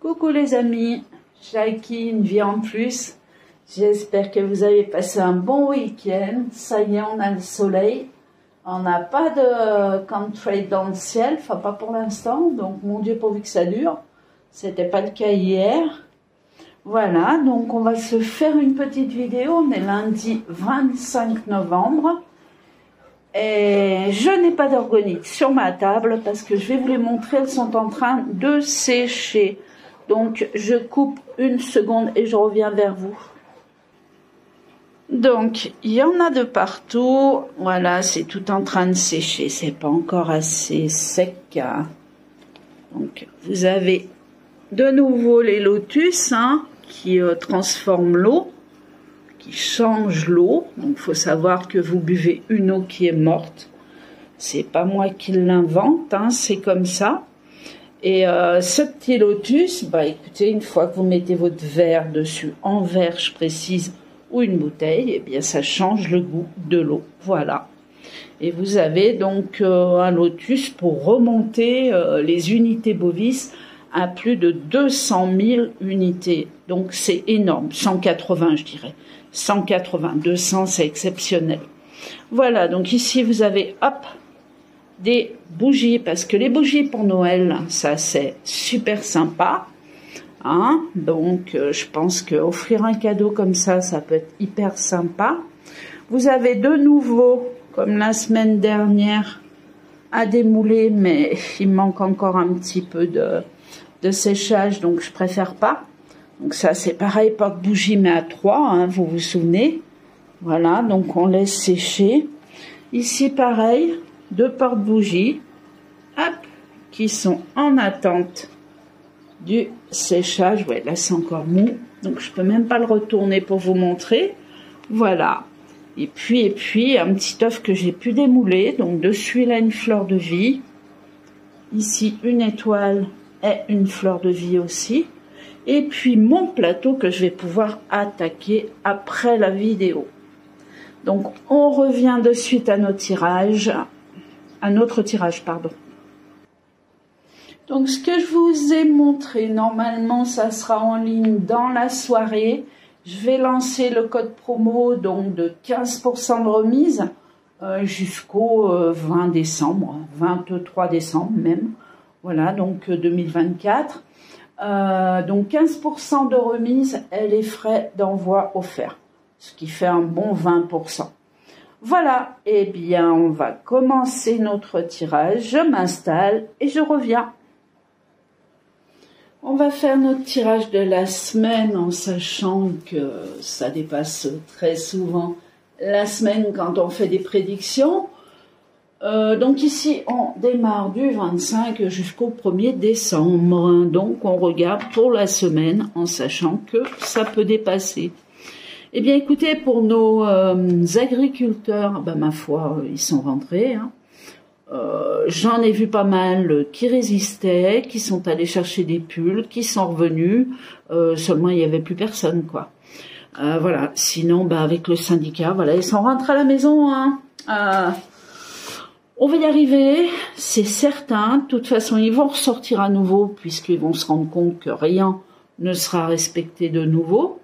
Coucou les amis, Jacky, une vie en plus. J'espère que vous avez passé un bon week-end. Ça y est, on a le soleil. On n'a pas de chemtrail dans le ciel, enfin pas pour l'instant. Donc mon Dieu, pourvu que ça dure. C'était pas le cas hier. Voilà, donc on va se faire une petite vidéo. On est lundi 25 novembre. Et je n'ai pas d'orgonite sur ma table parce que je vais vous les montrer. Elles sont en train de sécher. Donc je coupe une seconde et je reviens vers vous. Donc il y en a de partout. Voilà, c'est tout en train de sécher. C'est pas encore assez sec. Donc vous avez de nouveau les lotus qui transforment l'eau, qui changent l'eau. Donc il faut savoir que vous buvez une eau qui est morte. C'est pas moi qui l'invente, c'est comme ça. Et ce petit lotus, écoutez, une fois que vous mettez votre verre dessus, en verre je précise, ou une bouteille, eh bien ça change le goût de l'eau. Voilà. Et vous avez donc un lotus pour remonter les unités bovis à plus de 200 000 unités. Donc c'est énorme. 180 je dirais. 180, 200 c'est exceptionnel. Voilà, donc ici vous avez, hop, des bougies, parce que les bougies pour Noël, ça c'est super sympa. Donc je pense qu'offrir un cadeau comme ça peut être hyper sympa. Vous avez de nouveau, comme la semaine dernière, à démouler, mais il manque encore un petit peu de séchage, donc je préfère pas. Donc ça c'est pareil, porte-bougie mais à 3, vous vous souvenez. Voilà, donc on laisse sécher. Ici pareil, 2 porte-bougies, hop, qui sont en attente du séchage. Ouais, là c'est encore mou, donc je peux même pas le retourner pour vous montrer. Voilà. Et puis un petit œuf que j'ai pu démouler. Donc dessus il a une fleur de vie. Ici une étoile et une fleur de vie aussi. Et puis mon plateau que je vais pouvoir attaquer après la vidéo. Donc on revient de suite à notre tirage. Donc ce que je vous ai montré, normalement ça sera en ligne dans la soirée. Je vais lancer le code promo donc de 15% de remise jusqu'au 20 décembre, 23 décembre même. Voilà, donc 2024. Donc 15% de remise et les frais d'envoi offerts, ce qui fait un bon 20%. Voilà, eh bien on va commencer notre tirage. Je m'installe et je reviens. On va faire notre tirage de la semaine en sachant que ça dépasse très souvent la semaine quand on fait des prédictions. Donc ici on démarre du 25 jusqu'au 1er décembre. Donc on regarde pour la semaine en sachant que ça peut dépasser. Eh bien, écoutez, pour nos agriculteurs, ma foi, ils sont rentrés. J'en ai vu pas mal qui résistaient, qui sont allés chercher des pulls, qui sont revenus. Seulement, il n'y avait plus personne, quoi. Voilà. Sinon, avec le syndicat, voilà, ils sont rentrés à la maison. On va y arriver, c'est certain. De toute façon, ils vont ressortir à nouveau puisqu'ils vont se rendre compte que rien ne sera respecté de nouveau.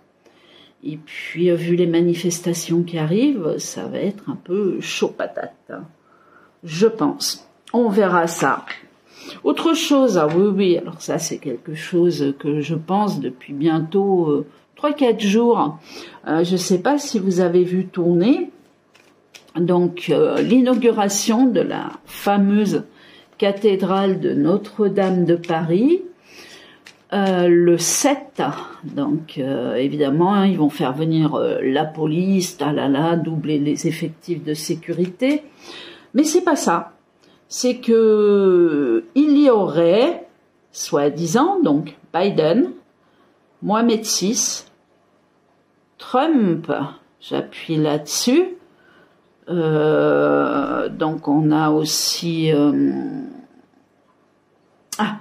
Et puis, vu les manifestations qui arrivent, ça va être un peu chaud patate, je pense. On verra ça. Autre chose, oui, alors ça c'est quelque chose que je pense depuis bientôt 3-4 jours. Je ne sais pas si vous avez vu tourner donc l'inauguration de la fameuse cathédrale de Notre-Dame de Paris. Le 7, donc évidemment ils vont faire venir la police, doubler les effectifs de sécurité, mais c'est pas ça. C'est que il y aurait, soi-disant, donc Biden, Mohamed VI, Trump, j'appuie là-dessus, donc on a aussi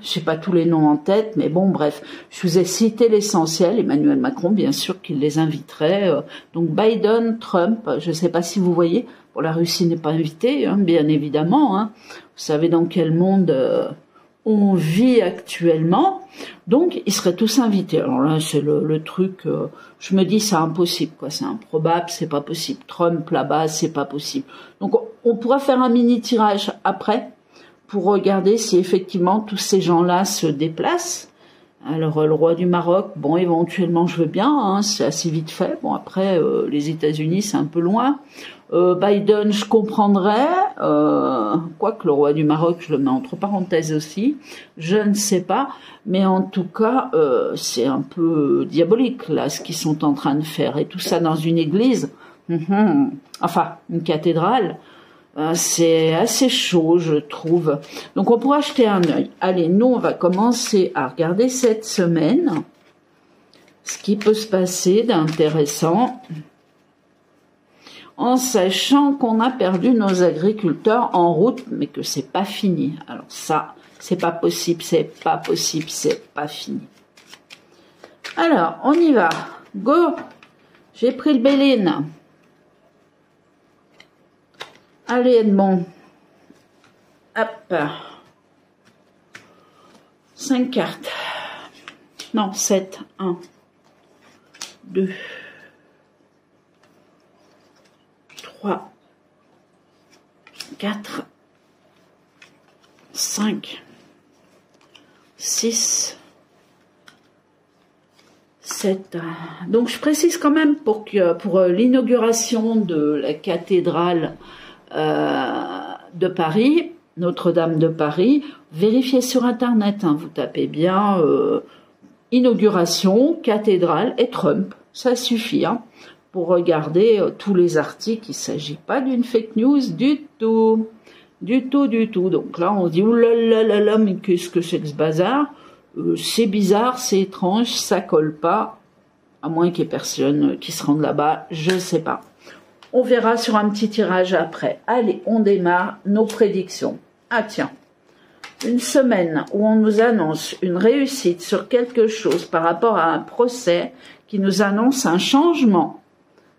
j'ai pas tous les noms en tête, mais bon, bref, je vous ai cité l'essentiel. Emmanuel Macron, bien sûr, qu'il les inviterait. Donc Biden, Trump, je ne sais pas si vous voyez, bon, la Russie n'est pas invitée, bien évidemment. Vous savez dans quel monde on vit actuellement. Donc, ils seraient tous invités. Alors là, c'est le truc, je me dis, c'est impossible, quoi. C'est improbable, c'est pas possible. Trump, là-bas, c'est pas possible. Donc, on pourra faire un mini-tirage après pour regarder si effectivement tous ces gens-là se déplacent. Alors, le roi du Maroc, bon, éventuellement, je veux bien, hein, c'est assez vite fait. Bon, après, les États-Unis, c'est un peu loin. Biden, je comprendrais, quoique le roi du Maroc, je le mets entre parenthèses aussi, je ne sais pas, mais en tout cas, c'est un peu diabolique, là, ce qu'ils sont en train de faire, et tout ça dans une église, enfin, une cathédrale, c'est assez chaud, je trouve. Donc, on pourra jeter un œil. Allez, nous, on va commencer à regarder cette semaine, ce qui peut se passer d'intéressant, en sachant qu'on a perdu nos agriculteurs en route, mais que c'est pas fini. Alors ça, c'est pas possible, c'est pas possible, c'est pas fini. Alors, on y va. Go. J'ai pris le Béline. Allez, Edmond. Hop. 5 cartes. Non, 7. 1, 2, 3, 4, 5, 6, 7. Donc je précise quand même pour l'inauguration de la cathédrale de Paris, Notre-Dame de Paris, vérifiez sur internet, hein, vous tapez bien inauguration, cathédrale et Trump, ça suffit, hein, pour regarder tous les articles. Il ne s'agit pas d'une fake news du tout. Du tout, du tout. Donc là, on dit, oulalalala, mais qu'est-ce que c'est que ce bazar? C'est bizarre, c'est étrange, ça colle pas. À moins qu'il y ait personne qui se rende là-bas, je sais pas. On verra sur un petit tirage après. Allez, on démarre nos prédictions. Ah tiens, une semaine où on nous annonce une réussite sur quelque chose par rapport à un procès qui nous annonce un changement.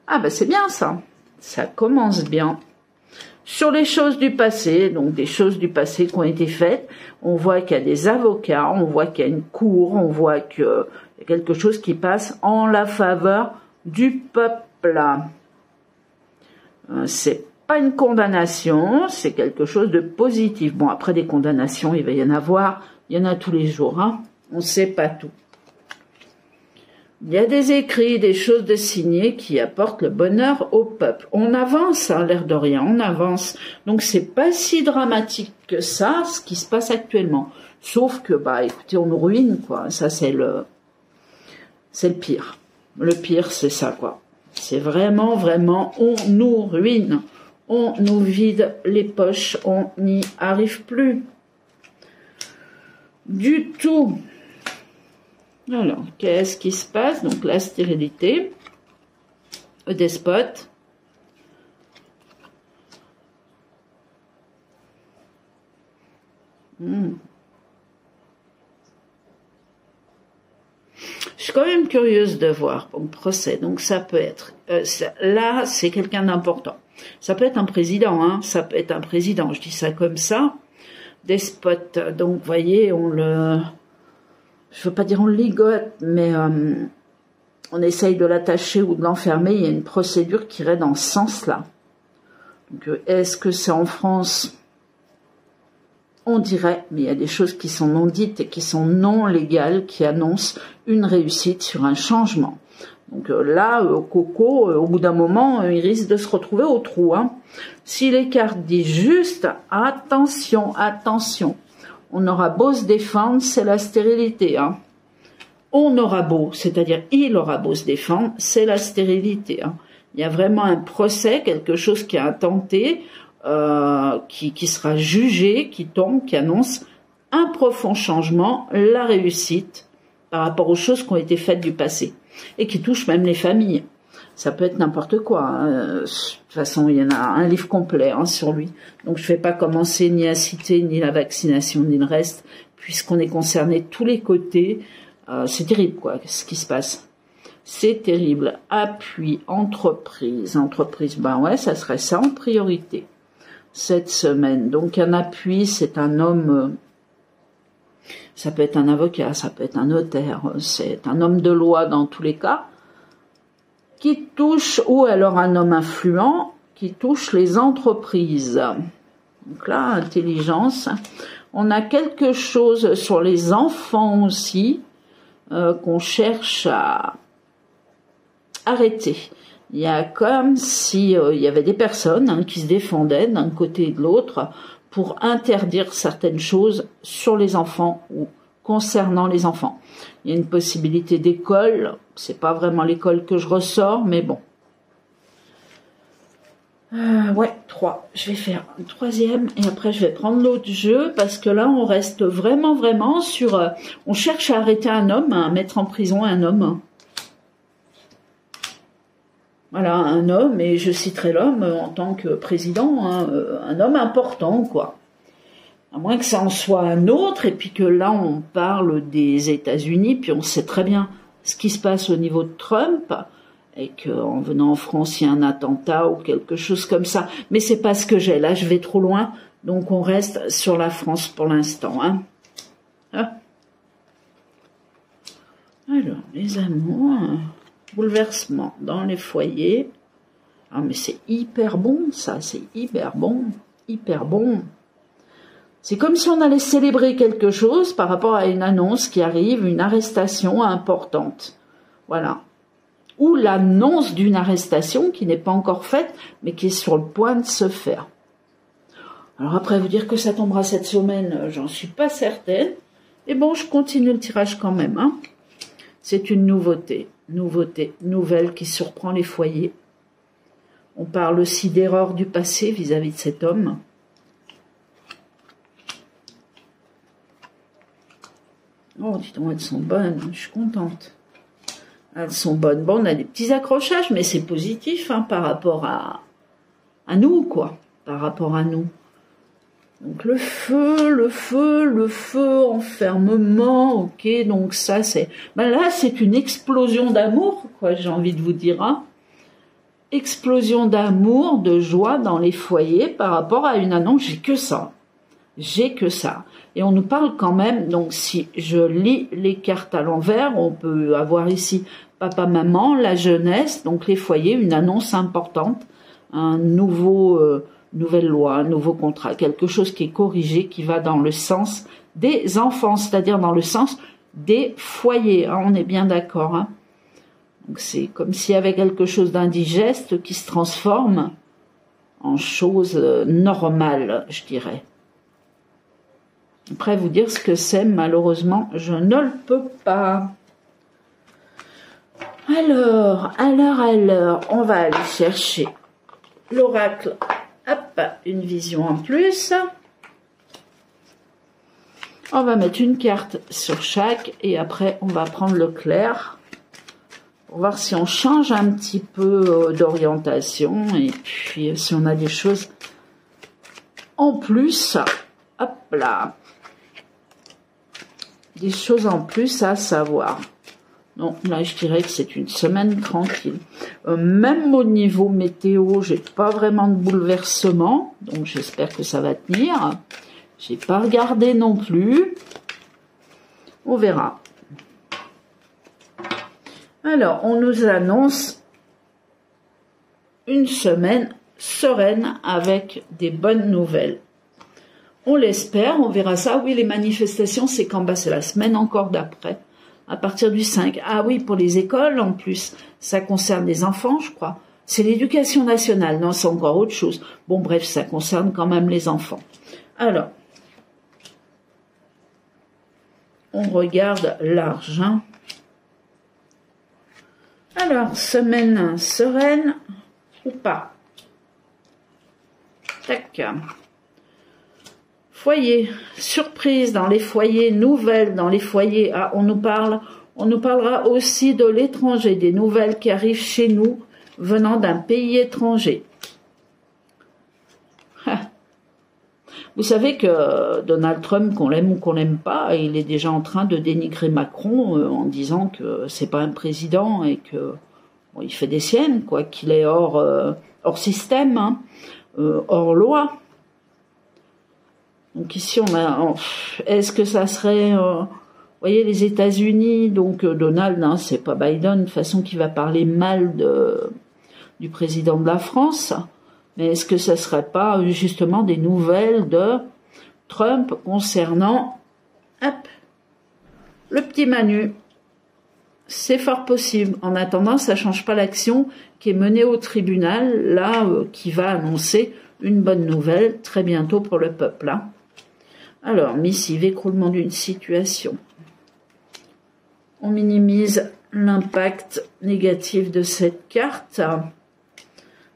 Ah ben c'est bien ça, ça commence bien. Sur les choses du passé, donc des choses du passé qui ont été faites, on voit qu'il y a des avocats, on voit qu'il y a une cour, on voit qu'il y a quelque chose qui passe en la faveur du peuple. C'est pas une condamnation, c'est quelque chose de positif. Bon, après des condamnations, il va y en avoir, il y en a tous les jours, hein. On sait pas tout. Il y a des écrits, des choses de signées qui apportent le bonheur au peuple. On avance, hein, l'air de rien, on avance. Donc c'est pas si dramatique que ça, ce qui se passe actuellement. Sauf que, bah, écoutez, on nous ruine, quoi. Ça, c'est le pire. Le pire, c'est ça, quoi. C'est vraiment, vraiment, on nous ruine. On nous vide les poches, on n'y arrive plus. Du tout. Alors, qu'est-ce qui se passe? Donc, la stérilité, le despote. Je suis quand même curieuse de voir pour le procès. Donc, ça peut être... là, c'est quelqu'un d'important. Ça peut être un président, hein. Ça peut être un président. Je dis ça comme ça. Despote. Donc, vous voyez, on le... Je veux pas dire on le ligote, mais on essaye de l'attacher ou de l'enfermer. Il y a une procédure qui irait dans ce sens-là. Donc, est-ce que c'est en France? On dirait, mais il y a des choses qui sont non dites et qui sont non légales, qui annoncent une réussite sur un changement. Donc là, Coco, au bout d'un moment, il risque de se retrouver au trou, hein. Si les cartes disent juste, attention, attention. On aura beau se défendre, c'est la stérilité, hein. On aura beau, c'est-à-dire il aura beau se défendre, c'est la stérilité, hein. Il y a vraiment un procès, quelque chose qui est intenté, qui sera jugé, qui tombe, qui annonce un profond changement, la réussite par rapport aux choses qui ont été faites du passé et qui touchent même les familles. Ça peut être n'importe quoi, hein. De toute façon, il y en a un livre complet, hein, sur lui. Donc, je ne vais pas commencer ni à citer ni la vaccination ni le reste, puisqu'on est concerné de tous les côtés. C'est terrible, quoi, ce qui se passe. C'est terrible. Appui, entreprise. Entreprise, ben ouais, ça serait ça en priorité cette semaine. Donc, un appui, c'est un homme... Ça peut être un avocat, ça peut être un notaire, c'est un homme de loi dans tous les cas, qui touche, ou alors un homme influent, qui touche les entreprises. Donc là, intelligence. On a quelque chose sur les enfants aussi, qu'on cherche à arrêter. Il y a comme si il y avait des personnes qui se défendaient d'un côté et de l'autre pour interdire certaines choses sur les enfants ou concernant les enfants. Il y a une possibilité d'école, c'est pas vraiment l'école que je ressors, mais bon. Ouais, 3. Je vais faire un troisième et après je vais prendre l'autre jeu parce que là on reste vraiment sur... on cherche à arrêter un homme, à mettre en prison un homme. Voilà, un homme, et je citerai l'homme en tant que président, hein, un homme important, quoi. À moins que ça en soit un autre, et puis que là, on parle des États-Unis, puis on sait très bien ce qui se passe au niveau de Trump, et qu'en venant en France, il y a un attentat ou quelque chose comme ça. Mais c'est pas ce que j'ai, là, je vais trop loin, donc on reste sur la France pour l'instant, hein. Ah. Alors, les amours... bouleversement dans les foyers. Ah mais c'est hyper bon ça, c'est hyper bon, hyper bon. C'est comme si on allait célébrer quelque chose par rapport à une annonce qui arrive, une arrestation importante. Voilà. Ou l'annonce d'une arrestation qui n'est pas encore faite, mais qui est sur le point de se faire. Alors après, vous dire que ça tombera cette semaine, j'en suis pas certaine. Et bon, je continue le tirage quand même, hein. C'est une nouveauté, nouvelle qui surprend les foyers. On parle aussi d'erreurs du passé vis-à-vis de cet homme. Oh, dis donc, elles sont bonnes, je suis contente. Elles sont bonnes. Bon, on a des petits accrochages, mais c'est positif hein, par rapport à nous, quoi. Par rapport à nous. Donc le feu, enfermement, ok, donc ça c'est... Ben là c'est une explosion d'amour, quoi, j'ai envie de vous dire. Hein. Explosion d'amour, de joie dans les foyers par rapport à une annonce, j'ai que ça. J'ai que ça. Et on nous parle quand même, donc si je lis les cartes à l'envers, on peut avoir ici papa, maman, la jeunesse, donc les foyers, une annonce importante, un nouvelle loi, un nouveau contrat, quelque chose qui est corrigé, qui va dans le sens des enfants, c'est-à-dire dans le sens des foyers. Hein, on est bien d'accord. Hein. Donc c'est comme s'il y avait quelque chose d'indigeste qui se transforme en chose normale, je dirais. Après, vous dire ce que c'est, malheureusement, je ne le peux pas. Alors, on va aller chercher l'oracle. Hop, une vision en plus. On va mettre une carte sur chaque et après on va prendre le clair pour voir si on change un petit peu d'orientation et puis si on a des choses en plus. Hop là. Des choses en plus à savoir. Donc là, je dirais que c'est une semaine tranquille. Même au niveau météo, j'ai pas vraiment de bouleversement. Donc j'espère que ça va tenir. J'ai pas regardé non plus. On verra. Alors, on nous annonce une semaine sereine avec des bonnes nouvelles. On l'espère, on verra ça. Oui, les manifestations, c'est quand c'est la semaine encore d'après. À partir du 5. Ah oui, pour les écoles, en plus. Ça concerne les enfants, je crois. C'est l'éducation nationale. Non, c'est encore autre chose. Bon, bref, ça concerne quand même les enfants. Alors, on regarde l'argent. Alors, semaine sereine ou pas? Tac. Foyer, surprise dans les foyers, nouvelles dans les foyers. Ah, on nous parlera aussi de l'étranger, des nouvelles qui arrivent chez nous venant d'un pays étranger. Vous savez que Donald Trump, qu'on l'aime ou qu'on l'aime pas, il est déjà en train de dénigrer Macron en disant que c'est pas un président et que bon, il fait des siennes, quoi, qu'il est hors système, hein, hors loi. Donc ici, est-ce que ça serait... vous voyez, les États-Unis, donc Donald, hein, c'est pas Biden, de toute façon, qui va parler mal du président de la France. Mais est-ce que ça serait pas justement des nouvelles de Trump concernant le petit Manu? C'est fort possible. En attendant, ça change pas l'action qui est menée au tribunal, là, qui va annoncer une bonne nouvelle très bientôt pour le peuple. Hein. Alors, missive, écroulement d'une situation. On minimise l'impact négatif de cette carte.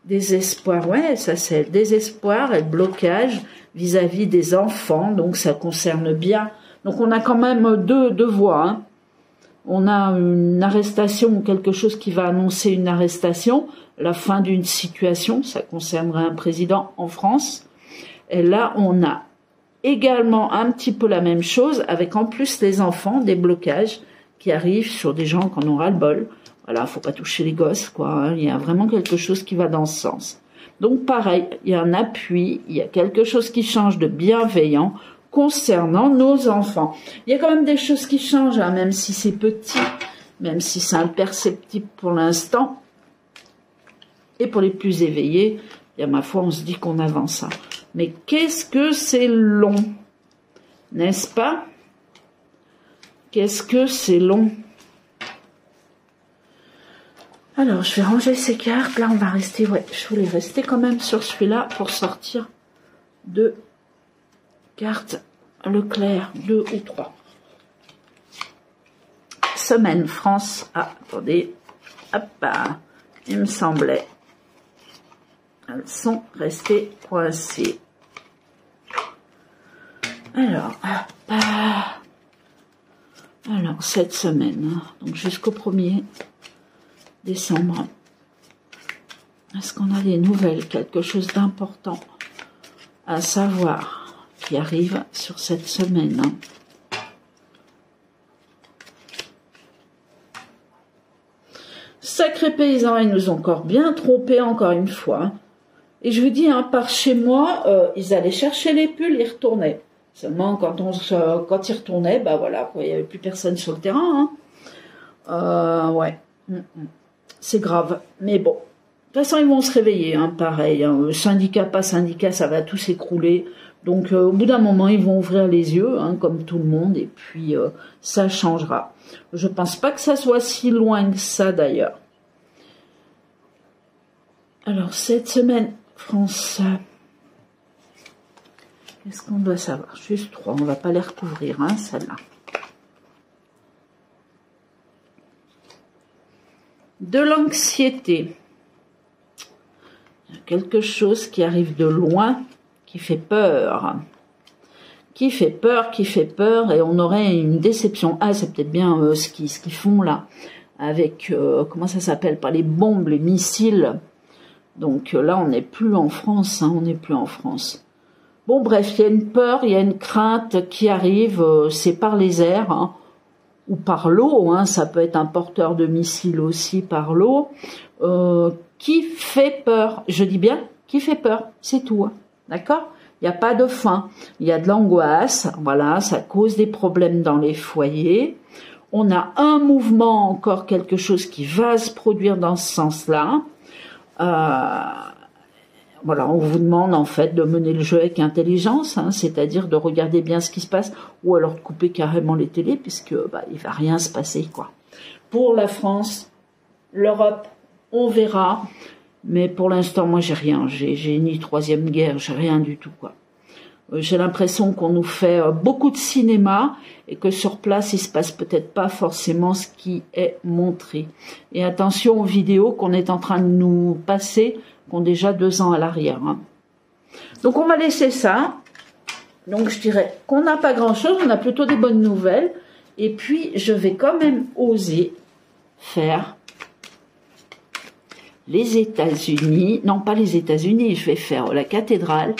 Désespoir, ouais, ça c'est désespoir et blocage vis-à-vis des enfants, donc ça concerne bien. Donc on a quand même deux voies. Hein. On a une arrestation ou quelque chose qui va annoncer une arrestation, la fin d'une situation, ça concernerait un président en France. Et là, on a également un petit peu la même chose, avec en plus les enfants, des blocages qui arrivent sur des gens qui en ont ras-le-bol. Voilà, faut pas toucher les gosses, quoi. Hein. Il y a vraiment quelque chose qui va dans ce sens. Donc pareil, il y a un appui, il y a quelque chose qui change de bienveillant concernant nos enfants. Il y a quand même des choses qui changent, hein, même si c'est petit, même si c'est imperceptible pour l'instant. Et pour les plus éveillés, il y a ma foi, on se dit qu'on avance. Hein. Mais qu'est-ce que c'est long, n'est-ce pas? Qu'est-ce que c'est long? Alors, je vais ranger ces cartes. Là, on va rester... Ouais, je voulais rester quand même sur celui-là pour sortir deux cartes Leclerc, 2 ou 3. Semaine France. Ah, attendez. Hop, il me semblait. Elles sont restées coincées. Alors, alors cette semaine, donc jusqu'au 1er décembre, est-ce qu'on a des nouvelles, quelque chose d'important à savoir qui arrive sur cette semaine? Sacrés paysans, ils nous ont encore bien trompés encore une fois. Et je vous dis, hein, par chez moi, ils allaient chercher les pulls, ils retournaient. Seulement, quand ils retournaient, bah voilà, quoi, il n'y avait plus personne sur le terrain. Hein. Ouais. C'est grave. Mais bon. De toute façon, ils vont se réveiller, hein, pareil. Hein. Syndicat, pas syndicat, ça va tout s'écrouler. Donc, au bout d'un moment, ils vont ouvrir les yeux, hein, comme tout le monde, et puis ça changera. Je pense pas que ça soit si loin que ça, d'ailleurs. Alors, cette semaine, France... Qu'est-ce qu'on doit savoir? Juste 3, on va pas les recouvrir, hein, celle-là. De l'anxiété. Quelque chose qui arrive de loin, qui fait peur. Qui fait peur, et on aurait une déception. Ah, c'est peut-être bien ce qu'ils font là, avec, comment ça s'appelle, pas les bombes, les missiles. Donc là, on n'est plus en France, hein, on n'est plus en France. Bon, bref, il y a une peur, il y a une crainte qui arrive, c'est par les airs, hein, ou par l'eau, hein, ça peut être un porteur de missiles aussi par l'eau, qui fait peur, je dis bien, qui fait peur, c'est tout, hein, d'accord? Il n'y a pas de fin, il y a de l'angoisse, voilà, ça cause des problèmes dans les foyers. On a un mouvement, encore quelque chose qui va se produire dans ce sens-là. Voilà, on vous demande en fait de mener le jeu avec intelligence, hein, c'est-à-dire de regarder bien ce qui se passe, ou alors de couper carrément les télés, puisque il va rien se passer, quoi. Pour la France, l'Europe, on verra, mais pour l'instant, moi, j'ai rien. J'ai ni troisième guerre, j'ai rien du tout, quoi. J'ai l'impression qu'on nous fait beaucoup de cinéma et que sur place, il se passe peut-être pas forcément ce qui est montré. Et attention aux vidéos qu'on est en train de nous passer, qui ont déjà 2 ans à l'arrière. Hein. Donc, on va laisser ça. Donc, je dirais qu'on n'a pas grand-chose, on a plutôt des bonnes nouvelles. Et puis, je vais quand même oser faire les États-Unis. Non, pas les États-Unis, je vais faire la cathédrale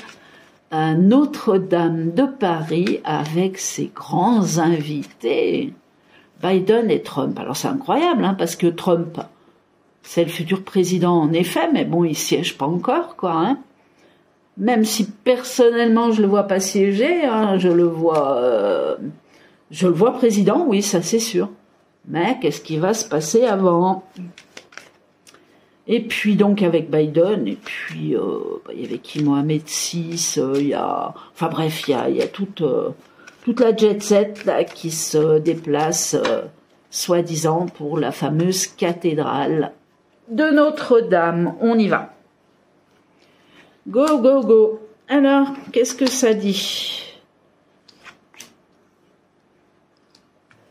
Notre-Dame de Paris avec ses grands invités, Biden et Trump. Alors c'est incroyable, hein, parce que Trump, c'est le futur président en effet, mais bon, il siège pas encore, quoi. Hein. Même si personnellement je le vois pas siéger, hein, je le vois président, oui, ça c'est sûr. Mais qu'est-ce qui va se passer avant? Et puis donc avec Biden, et puis il y avait qui, Mohamed VI, il y a, enfin bref, il y a toute la jet set là, qui se déplace, soi-disant pour la fameuse cathédrale de Notre-Dame. On y va. Go, go, go. Alors, qu'est-ce que ça dit?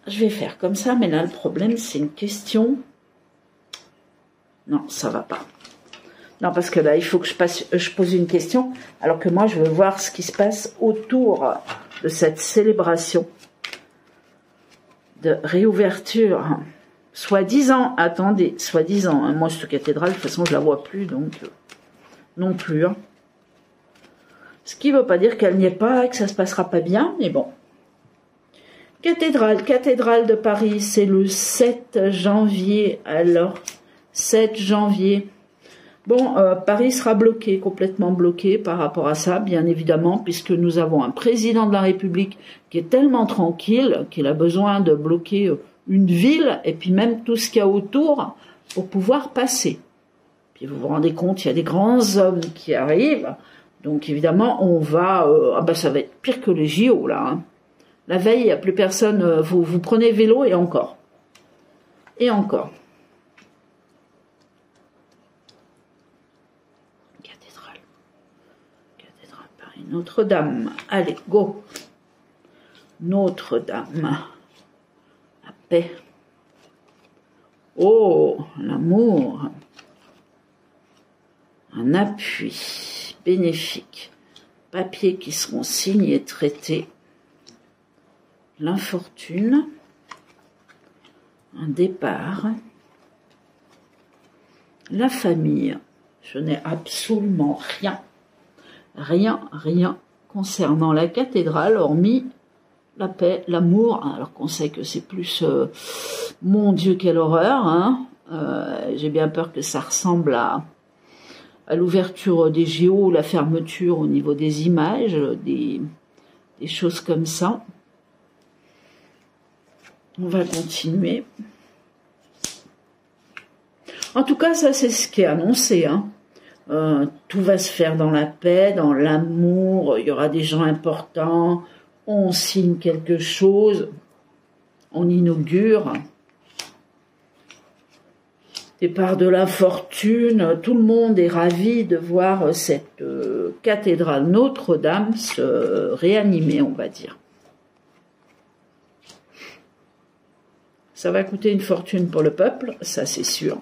Je vais faire comme ça, mais là, le problème, c'est une question. Non, ça va pas. Non, parce que là, il faut que je pose une question, alors que moi, je veux voir ce qui se passe autour de cette célébration de réouverture. Soi-disant, attendez, soi-disant, hein, moi, cette cathédrale, de toute façon, je la vois plus, donc non plus. Hein. Ce qui ne veut pas dire qu'elle n'y est pas, que ça se passera pas bien, mais bon. Cathédrale de Paris, c'est le 7 janvier. Alors, 7 janvier. Bon, Paris sera bloqué, complètement bloqué par rapport à ça, bien évidemment, puisque nous avons un président de la République qui est tellement tranquille qu'il a besoin de bloquer une ville et puis même tout ce qu'il y a autour pour pouvoir passer. Puis vous vous rendez compte, il y a des grands hommes qui arrivent, donc évidemment, on va... ah ben ça va être pire que les JO, là. Hein. La veille, il n'y a plus personne, vous prenez vélo et encore. Et encore. Cathédrale Paris, Notre-Dame. Allez, go. Notre-Dame. La paix. Oh, l'amour. Un appui bénéfique. Papiers qui seront signés et traités. L'infortune. Un départ. La famille. Je n'ai absolument rien concernant la cathédrale, hormis la paix, l'amour, alors qu'on sait que c'est plus, mon Dieu, quelle horreur, hein. J'ai bien peur que ça ressemble à l'ouverture des JO, la fermeture au niveau des images, des choses comme ça. On va continuer. En tout cas, ça c'est ce qui est annoncé, hein. Tout va se faire dans la paix, dans l'amour, il y aura des gens importants, on signe quelque chose, on inaugure. Départ de la fortune, tout le monde est ravi de voir cette cathédrale Notre-Dame se réanimer, on va dire. Ça va coûter une fortune pour le peuple, ça c'est sûr.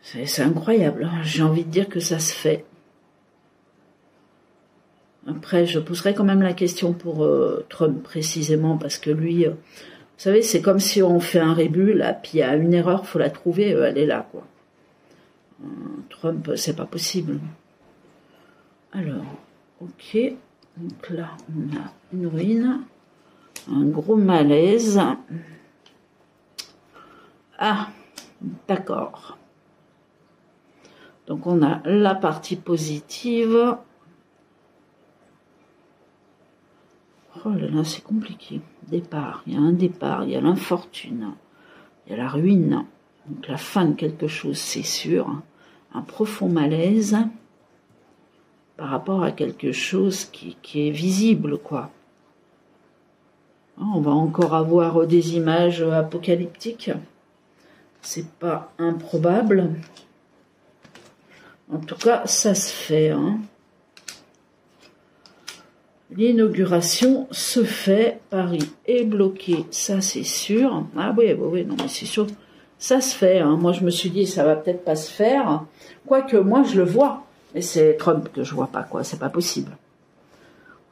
C'est incroyable, j'ai envie de dire que ça se fait. Après, je poserai quand même la question pour Trump précisément, parce que lui, vous savez, c'est comme si on fait un rébut, là, puis il y a une erreur, il faut la trouver, elle est là, quoi. Trump, c'est pas possible. Alors, ok, donc là, on a une ruine, un gros malaise. Ah, d'accord. Donc on a la partie positive. Oh là là, c'est compliqué. Départ, il y a un départ, il y a l'infortune, il y a la ruine. Donc la fin de quelque chose, c'est sûr. Un profond malaise par rapport à quelque chose qui est visible, quoi. On va encore avoir des images apocalyptiques. C'est pas improbable. En tout cas, ça se fait. Hein. L'inauguration se fait. Paris est bloqué, ça c'est sûr. Ah oui, non mais c'est sûr. Ça se fait. Hein. Moi, je me suis dit, ça va peut-être pas se faire. Quoique, moi, je le vois. Mais c'est Trump que je vois pas, quoi. C'est pas possible.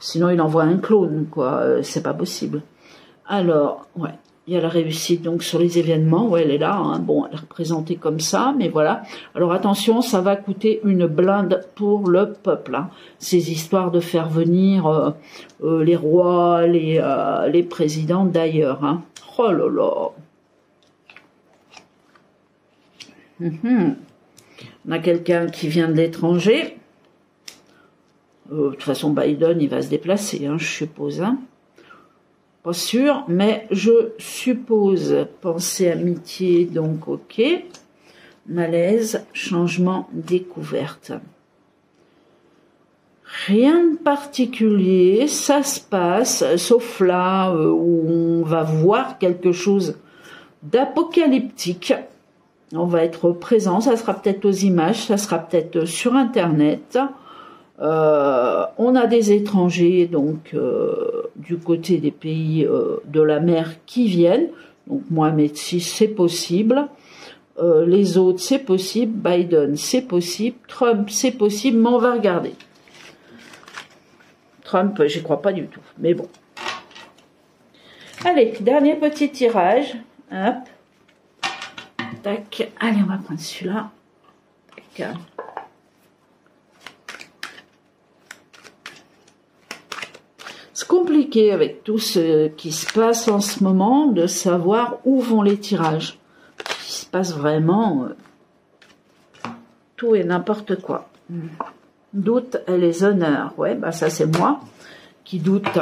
Sinon, il envoie un clone, quoi. C'est pas possible. Alors, ouais. Il y a la réussite donc sur les événements, ouais, elle est là, hein. Bon, elle est représentée comme ça, mais voilà. Alors attention, ça va coûter une blinde pour le peuple, hein. Ces histoires de faire venir les rois, les présidents d'ailleurs, hein. Oh là là. On a quelqu'un qui vient de l'étranger. De toute façon, Biden, il va se déplacer, hein, je suppose, hein. Pas sûr, mais je suppose. Pensée, amitié, donc ok. Malaise, changement, découverte. Rien de particulier, ça se passe, sauf là où on va voir quelque chose d'apocalyptique. On va être présent, ça sera peut-être aux images, ça sera peut-être sur Internet. On a des étrangers donc du côté des pays de la mer qui viennent. Donc Mohamed VI, c'est possible. Les autres, c'est possible. Biden, c'est possible. Trump, c'est possible. Mais on va regarder. Trump, j'y crois pas du tout. Mais bon. Allez, dernier petit tirage. Hop. Tac. Allez, on va prendre celui-là. Tac. C'est compliqué avec tout ce qui se passe en ce moment de savoir où vont les tirages. Il se passe vraiment tout et n'importe quoi. Doute et les honneurs. Ouais, bah ça c'est moi qui doute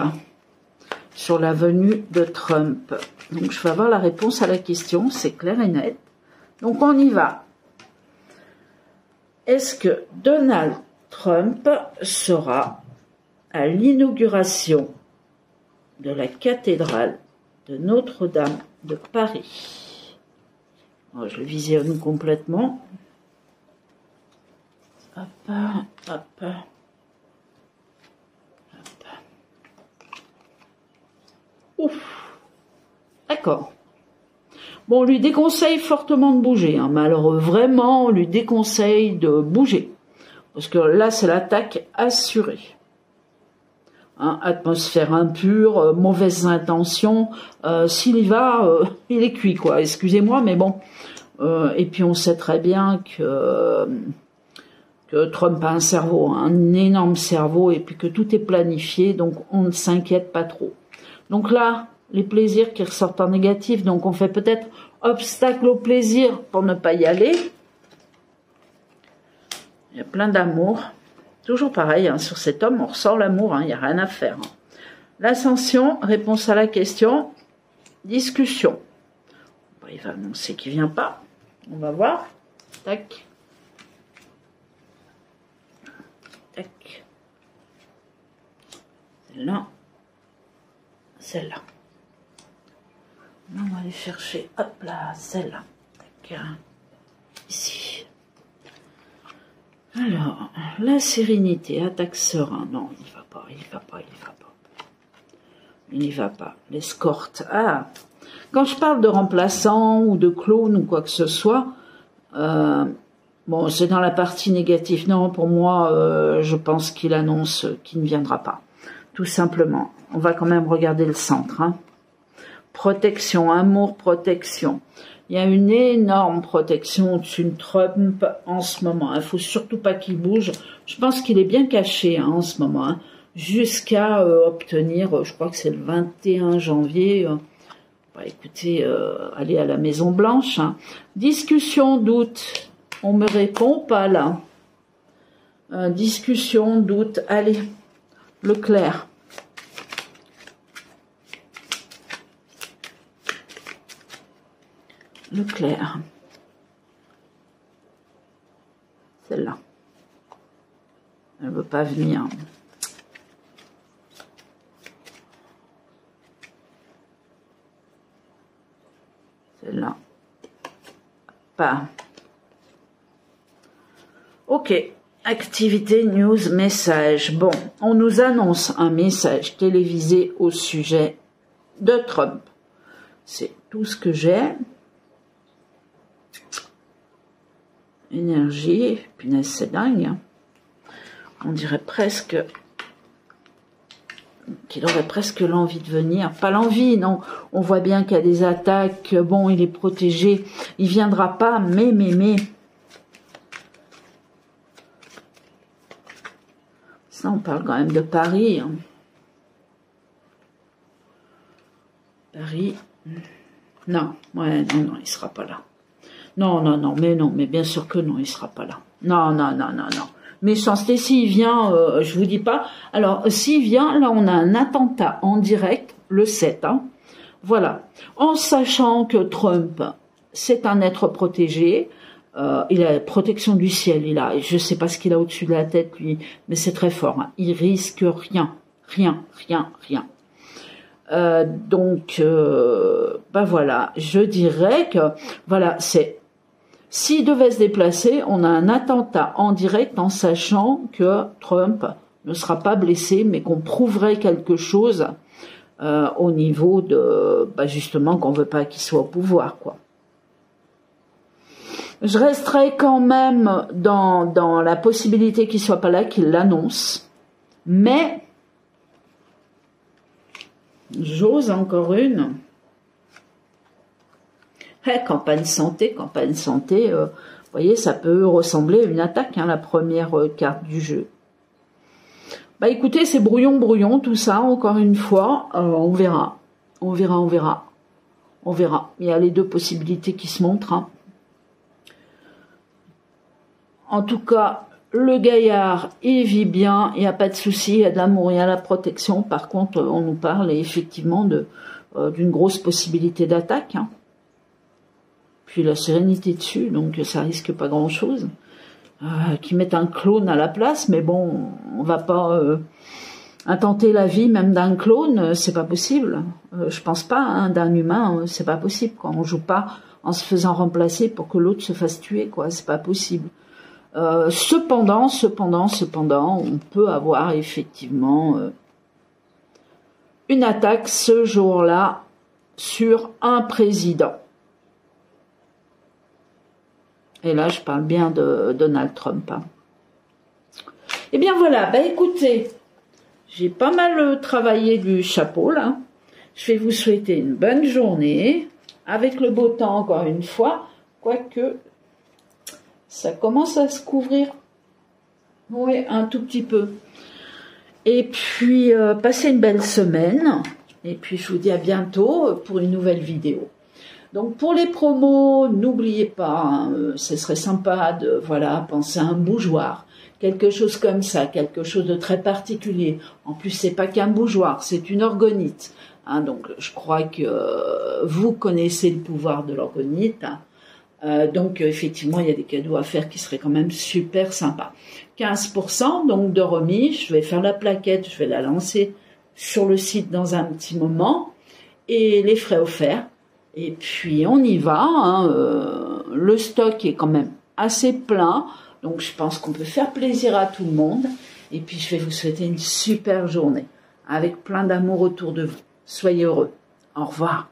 sur la venue de Trump. Donc je vais avoir la réponse à la question, c'est clair et net. Donc on y va. Est-ce que Donald Trump sera à l'inauguration de la cathédrale de Notre-Dame de Paris? Alors, je le visionne complètement. Hop, hop, hop. Ouf. D'accord. Bon, on lui déconseille fortement de bouger, hein, mais alors vraiment, on lui déconseille de bouger. Parce que là, c'est l'attaque assurée. Hein, atmosphère impure, mauvaises intentions, s'il y va, il est cuit, quoi. Excusez-moi, mais bon. Et puis on sait très bien que Trump a un cerveau, un énorme cerveau, et puis que tout est planifié, donc on ne s'inquiète pas trop. Donc là, les plaisirs qui ressortent en négatif, donc on fait peut-être obstacle au plaisir pour ne pas y aller. Il y a plein d'amour. Toujours pareil, hein, sur cet homme, on ressent l'amour, il n'y a rien à faire. Hein. L'ascension, réponse à la question, discussion. Bon, il va annoncer qu'il ne vient pas. On va voir. Tac. Tac. Celle-là. Celle-là. On va aller chercher, hop là, celle-là. Tac. Ici. Alors, la sérénité, attaque serein. Non, il n'y va pas, il n'y va pas, il n'y va pas. Il n'y va pas. L'escorte. Ah, quand je parle de remplaçant ou de clone ou quoi que ce soit, bon, c'est dans la partie négative. Non, pour moi, je pense qu'il annonce qu'il ne viendra pas. Tout simplement. On va quand même regarder le centre. Hein. Protection, amour, protection. Il y a une énorme protection au-dessus de Trump en ce moment. Il ne faut surtout pas qu'il bouge. Je pense qu'il est bien caché hein, en ce moment. Hein, jusqu'à obtenir, je crois que c'est le 21 janvier. Bah, écoutez, aller à la Maison Blanche. Hein. Discussion, doute. On me répond pas là. Discussion, doute. Allez, Leclerc. Leclerc. Celle-là. Elle ne veut pas venir. Celle-là. Pas. Ok. Activité, news, message. Bon, on nous annonce un message télévisé au sujet de Trump. C'est tout ce que j'ai. Énergie, punaise, c'est dingue. On dirait presque qu'il aurait presque l'envie de venir. Pas l'envie, non. On voit bien qu'il y a des attaques. Bon, il est protégé. Il viendra pas, mais. Ça, on parle quand même de Paris. Hein. Paris. Non, ouais, non, il sera pas là. Non, mais bien sûr que non, il sera pas là. Non. Méchanceté, s'il vient, je vous dis pas. Alors, s'il vient, là, on a un attentat en direct, le 7. Hein. Voilà. En sachant que Trump, c'est un être protégé, il a la protection du ciel, je sais pas ce qu'il a au-dessus de la tête, lui, mais c'est très fort. Hein. Il risque rien. Donc, voilà, je dirais que, voilà, s'il devait se déplacer, on a un attentat en direct en sachant que Trump ne sera pas blessé, mais qu'on prouverait quelque chose au niveau de, justement, qu'on veut pas qu'il soit au pouvoir, quoi. Je resterai quand même dans la possibilité qu'il soit pas là, qu'il l'annonce, mais j'ose encore une. Campagne santé, vous voyez, ça peut ressembler à une attaque, hein, la première carte du jeu. Écoutez, c'est brouillon, tout ça, encore une fois, on verra. Il y a les deux possibilités qui se montrent. Hein. En tout cas, le gaillard, il vit bien, il n'y a pas de souci, il y a de l'amour, il y a la protection. Par contre, on nous parle effectivement d'une grosse possibilité d'attaque. Hein. Puis la sérénité dessus, donc ça risque pas grand-chose. Qu'ils mettent un clone à la place, mais bon, on va pas intenter la vie même d'un clone, c'est pas possible. Je pense pas, hein, d'un humain, c'est pas possible. Quoi. On joue pas en se faisant remplacer pour que l'autre se fasse tuer, quoi. C'est pas possible. Cependant, on peut avoir effectivement une attaque ce jour-là sur un président. Et là, je parle bien de Donald Trump. Hein. Eh bien voilà, écoutez, j'ai pas mal travaillé du chapeau là. Je vais vous souhaiter une bonne journée, avec le beau temps encore une fois, quoique ça commence à se couvrir, oui, un tout petit peu. Et puis, passez une belle semaine, et puis je vous dis à bientôt pour une nouvelle vidéo. Donc pour les promos, n'oubliez pas, hein, ce serait sympa de penser à un bougeoir, quelque chose comme ça, quelque chose de très particulier. En plus, c'est pas qu'un bougeoir, c'est une orgonite. Hein, donc je crois que vous connaissez le pouvoir de l'orgonite. Hein. Donc effectivement, il y a des cadeaux à faire qui seraient quand même super sympas. 15% donc de remise. Je vais faire la plaquette, je vais la lancer sur le site dans un petit moment et les frais offerts. Et puis on y va, hein, le stock est quand même assez plein, donc je pense qu'on peut faire plaisir à tout le monde. Et puis je vais vous souhaiter une super journée, avec plein d'amour autour de vous. Soyez heureux. Au revoir.